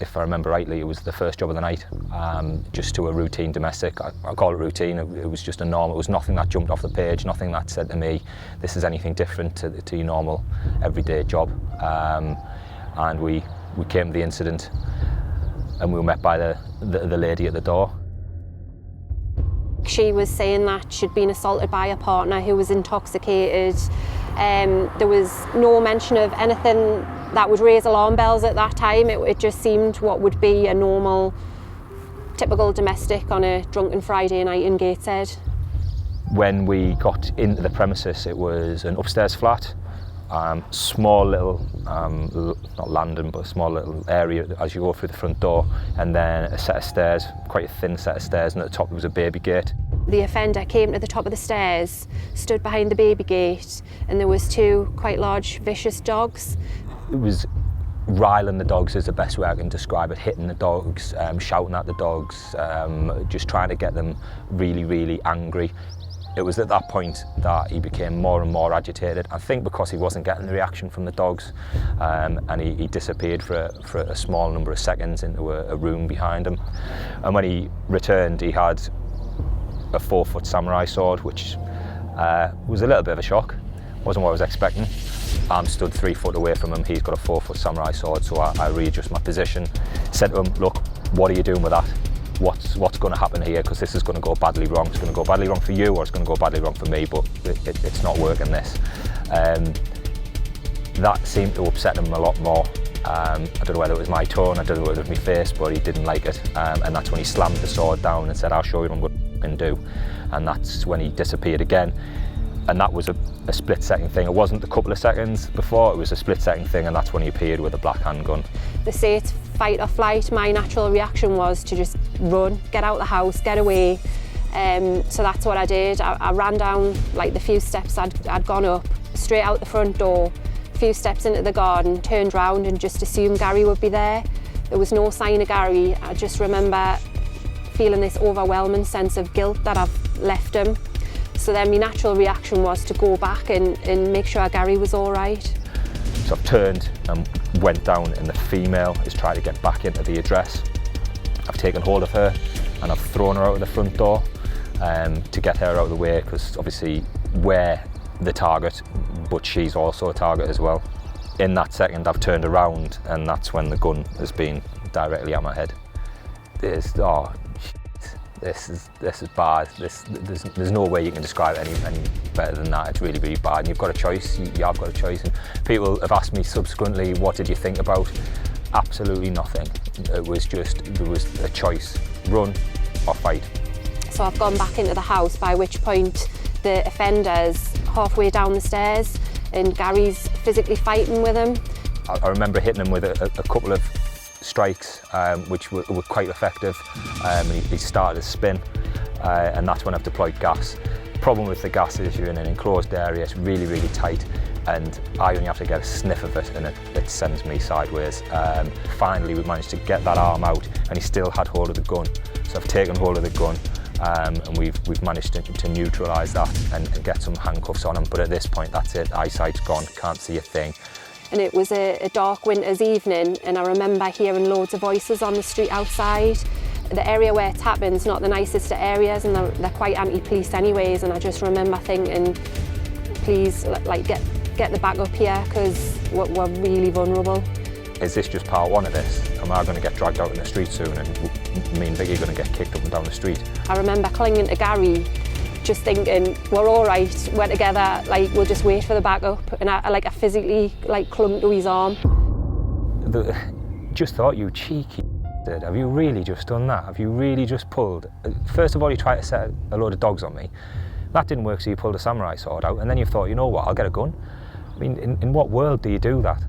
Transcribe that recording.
If I remember rightly, it was the first job of the night, just to a routine domestic. I call it routine. It was just a normal. It was nothing that jumped off the page, nothing that said to me, this is anything different to your normal everyday job. And we came to the incident, and we were met by the lady at the door. She was saying that she'd been assaulted by a partner who was intoxicated. There was no mention of anything that would raise alarm bells at that time. It just seemed what would be a normal, typical domestic on a drunken Friday night in Gateshead. When we got into the premises, it was an upstairs flat, small little, not landing, but a small little area as you go through the front door, and then a set of stairs, quite a thin set of stairs, and at the top there was a baby gate. The offender came to the top of the stairs, stood behind the baby gate, and there was two quite large, vicious dogs. It was riling the dogs is the best way I can describe it, hitting the dogs, shouting at the dogs, just trying to get them really, really angry. It was at that point that he became more and more agitated. I think because he wasn't getting the reaction from the dogs, and he disappeared for a small number of seconds into a room behind him. And when he returned, he had a 4-foot samurai sword, which was a little bit of a shock. Wasn't what I was expecting. I'm stood 3 foot away from him. He's got a 4-foot samurai sword, so I readjust my position. Said to him, look, what are you doing with that? What's going to happen here? Because this is going to go badly wrong. It's going to go badly wrong for you, or it's going to go badly wrong for me, but it's not working, this. That seemed to upset him a lot more. I don't know whether it was my tone, I don't know whether it was my face, but he didn't like it. And that's when he slammed the sword down and said, I'll show you what I'm going to do. And that's when he disappeared again. And that was a split-second thing. It wasn't a couple of seconds before, it was a split-second thing, and that's when he appeared with a black handgun. They say it's fight or flight. My natural reaction was to just run, get out of the house, get away. So that's what I did. I ran down like the few steps I'd gone up, straight out the front door, a few steps into the garden, turned round and just assumed Gary would be there. There was no sign of Gary. I just remember feeling this overwhelming sense of guilt that I've left him. So then my natural reaction was to go back and make sure Gary was all right. So I've turned and went down, and the female is trying to get back into the address. I've taken hold of her and I've thrown her out of the front door to get her out of the way, because obviously we're the target, but she's also a target as well. In that second I've turned around, and that's when the gun has been directly at my head. This is bad. There's no way you can describe it any better than that. It's really, really bad. And you've got a choice. You have got a choice. And people have asked me subsequently, what did you think about? Absolutely nothing. It was just, there was a choice: run or fight. So I've gone back into the house, by which point the offender's halfway down the stairs and Gary's physically fighting with him. I remember hitting him with a couple of strikes, which were quite effective. He started to spin, and that's when I've deployed gas. The problem with the gas is you're in an enclosed area, it's really, really tight, and I only have to get a sniff of it and it sends me sideways. Finally we managed to get that arm out, and he still had hold of the gun. So I've taken hold of the gun, and we've managed to neutralise that and get some handcuffs on him. But at this point, that's it, eyesight's gone, can't see a thing. And it was a dark winter's evening, and I remember hearing loads of voices on the street outside. The area where it's happened is not the nicest of areas, and they're quite anti-police anyways, and I just remember thinking, please, like, get the back up here, because we're really vulnerable. Is this just part one of this? Am I going to get dragged out in the street soon, and me and Vicky are going to get kicked up and down the street? I remember clinging to Gary, just thinking, we're all right, we're together, like, we'll just wait for the backup. And I physically clung to his arm. Just thought, you cheeky bastard, have you really just done that? Have you really just pulled? First of all, you tried to set a load of dogs on me. That didn't work, so you pulled a samurai sword out, and then you thought, you know what, I'll get a gun. I mean, in what world do you do that?